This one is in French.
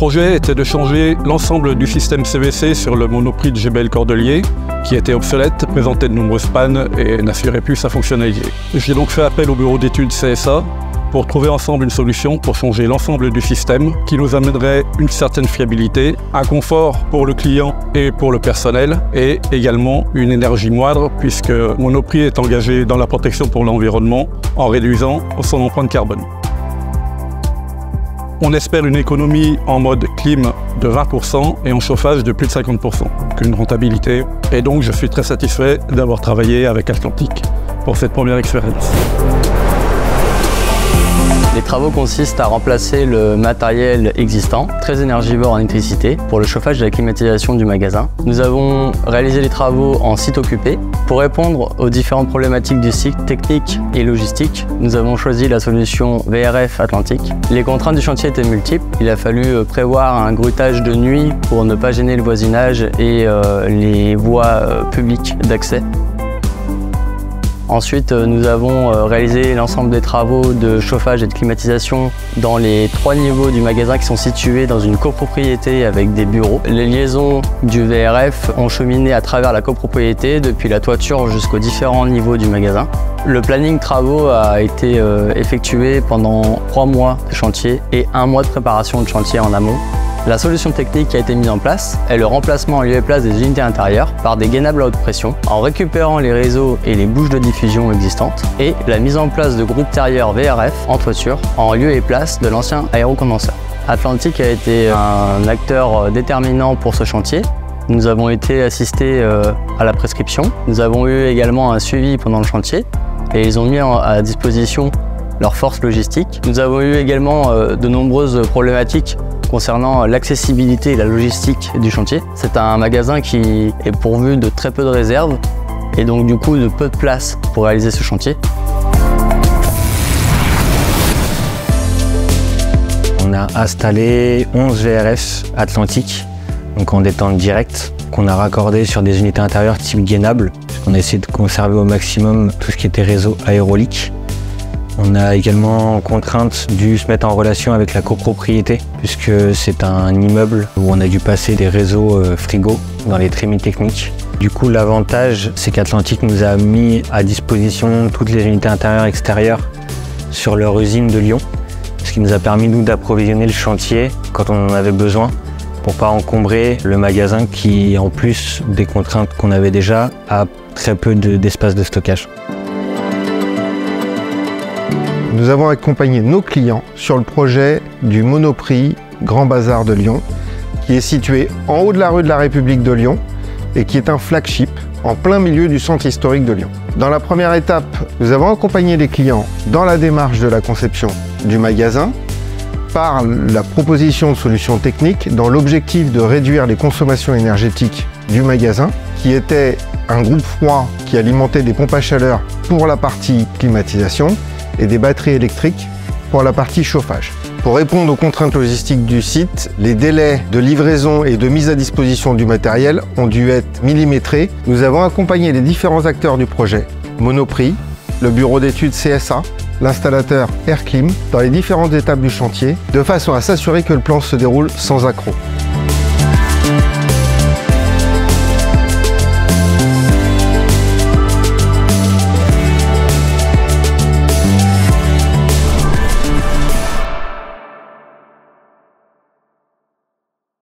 projet était de changer l'ensemble du système CVC sur le Monoprix de GBL Cordeliers, qui était obsolète, présentait de nombreuses pannes et n'assurait plus sa fonctionnalité. J'ai donc fait appel au bureau d'études CSA pour trouver ensemble une solution pour changer l'ensemble du système qui nous amènerait une certaine fiabilité, un confort pour le client et pour le personnel et également une énergie moindre puisque Monoprix est engagé dans la protection pour l'environnement en réduisant son empreinte carbone. On espère une économie en mode clim de 20% et en chauffage de plus de 50%, donc une rentabilité. Et donc je suis très satisfait d'avoir travaillé avec Atlantic pour cette première expérience. Les travaux consistent à remplacer le matériel existant, très énergivore en électricité, pour le chauffage et la climatisation du magasin. Nous avons réalisé les travaux en site occupé. Pour répondre aux différentes problématiques du site technique et logistique, nous avons choisi la solution VRF Atlantic. Les contraintes du chantier étaient multiples. Il a fallu prévoir un grutage de nuit pour ne pas gêner le voisinage et les voies publiques d'accès. Ensuite, nous avons réalisé l'ensemble des travaux de chauffage et de climatisation dans les 3 niveaux du magasin qui sont situés dans une copropriété avec des bureaux. Les liaisons du VRF ont cheminé à travers la copropriété depuis la toiture jusqu'aux différents niveaux du magasin. Le planning travaux a été effectué pendant 3 mois de chantier et 1 mois de préparation de chantier en amont. La solution technique qui a été mise en place est le remplacement en lieu et place des unités intérieures par des gainables à haute pression en récupérant les réseaux et les bouches de diffusion existantes et la mise en place de groupes terrieurs VRF en toiture en lieu et place de l'ancien aérocondenseur. Atlantic a été un acteur déterminant pour ce chantier. Nous avons été assistés à la prescription. Nous avons eu également un suivi pendant le chantier et ils ont mis à disposition leurs forces logistiques. Nous avons eu également de nombreuses problématiques concernant l'accessibilité et la logistique du chantier. C'est un magasin qui est pourvu de très peu de réserves et donc du coup de peu de place pour réaliser ce chantier. On a installé 11 VRF Atlantic, donc en détente directe, qu'on a raccordé sur des unités intérieures type gainable. On a essayé de conserver au maximum tout ce qui était réseau aérolique. On a également contrainte dû se mettre en relation avec la copropriété puisque c'est un immeuble où on a dû passer des réseaux frigo dans les trémies techniques. Du coup, l'avantage, c'est qu'Atlantic nous a mis à disposition toutes les unités intérieures et extérieures sur leur usine de Lyon, ce qui nous a permis nous d'approvisionner le chantier quand on en avait besoin pour pas encombrer le magasin qui, en plus des contraintes qu'on avait déjà, a très peu d'espace de stockage. Nous avons accompagné nos clients sur le projet du Monoprix Grand Bazar de Lyon, qui est situé en haut de la rue de la République de Lyon et qui est un flagship en plein milieu du centre historique de Lyon. Dans la première étape, nous avons accompagné les clients dans la démarche de la conception du magasin par la proposition de solutions techniques dans l'objectif de réduire les consommations énergétiques du magasin, qui était un groupe froid qui alimentait des pompes à chaleur pour la partie climatisation et des batteries électriques pour la partie chauffage. Pour répondre aux contraintes logistiques du site, les délais de livraison et de mise à disposition du matériel ont dû être millimétrés. Nous avons accompagné les différents acteurs du projet, Monoprix, le bureau d'études CSA, l'installateur Airclim, dans les différentes étapes du chantier, de façon à s'assurer que le plan se déroule sans accroc.